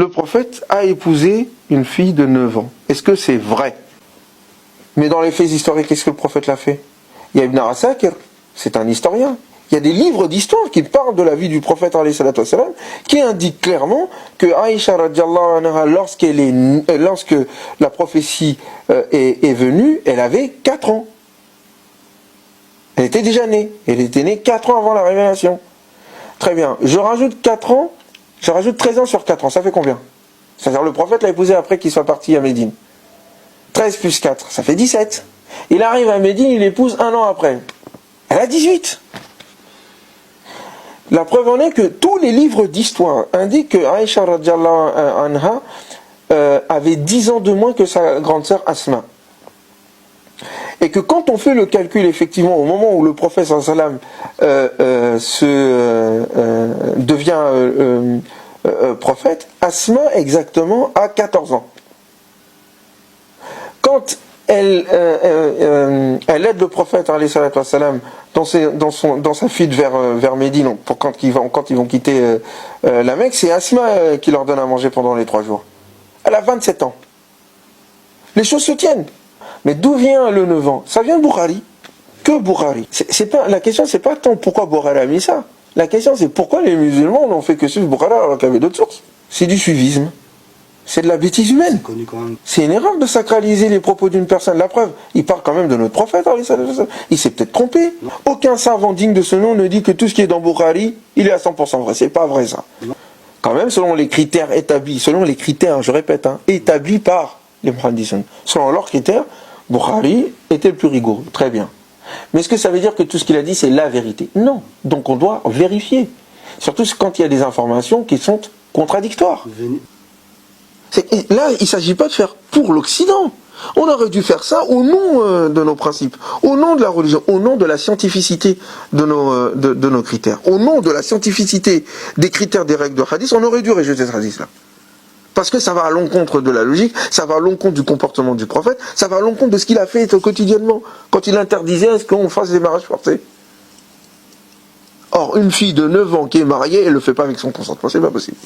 Le prophète a épousé une fille de 9 ans. Est-ce que c'est vrai? Mais dans les faits historiques, qu'est-ce que le prophète l'a fait? Il y a Ibn Asakir, c'est un historien. Il y a des livres d'histoire qui parlent de la vie du prophète qui indiquent clairement que Aïcha radiallahu anha, lorsque la prophétie est venue, elle avait 4 ans. Elle était déjà née. Elle était née 4 ans avant la révélation. Très bien. Je rajoute 4 ans, je rajoute 13 ans sur 4 ans. Ça fait combien? C'est-à-dire le prophète l'a épousée après qu'il soit parti à Médine. 13 plus 4, ça fait 17. Il arrive à Médine, il l'épouse 1 an après. Elle a 18. La preuve en est que tous les livres d'histoire indiquent que Aïcha radiallahu anha avait 10 ans de moins que sa grande sœur Asma. Et que quand on fait le calcul, effectivement, au moment où le prophète sallam devient prophète, Asma exactement a 14 ans. Quand elle aide le prophète wassalam, dans sa fuite vers Médine, quand ils vont quitter la Mecque, c'est Asma qui leur donne à manger pendant les 3 jours. Elle a 27 ans. Les choses se tiennent. Mais d'où vient le 9 ans? Ça vient de Bukhari. Que Bukhari. La question, c'est pas tant pourquoi Bukhari a mis ça. La question, c'est pourquoi les musulmans n'ont fait que suivre Bukhari alors qu'il y avait d'autres sources. C'est du suivisme. C'est de la bêtise humaine. C'est une erreur de sacraliser les propos d'une personne. La preuve, il parle quand même de notre prophète. Il s'est peut-être trompé. Non. Aucun savant digne de ce nom ne dit que tout ce qui est dans Bukhari, il est à 100% vrai. C'est pas vrai ça. Non. Quand même, selon les critères établis, je répète, établis par les muhaddithun, selon leurs critères, Bukhari était le plus rigoureux. Très bien. Mais est-ce que ça veut dire que tout ce qu'il a dit, c'est la vérité? Non. Donc on doit vérifier. Surtout quand il y a des informations qui sont contradictoires. Là, il ne s'agit pas de faire pour l'Occident. On aurait dû faire ça au nom de nos principes, au nom de la religion, au nom de la scientificité de nos critères, au nom de la scientificité des critères des règles de hadith, on aurait dû rejeter ce hadith-là. Parce que ça va à l'encontre de la logique, ça va à l'encontre du comportement du prophète, ça va à l'encontre de ce qu'il a fait quotidiennement, quand il interdisait à ce qu'on fasse des mariages forcés. Or, une fille de 9 ans qui est mariée, elle ne le fait pas avec son consentement, c'est pas possible.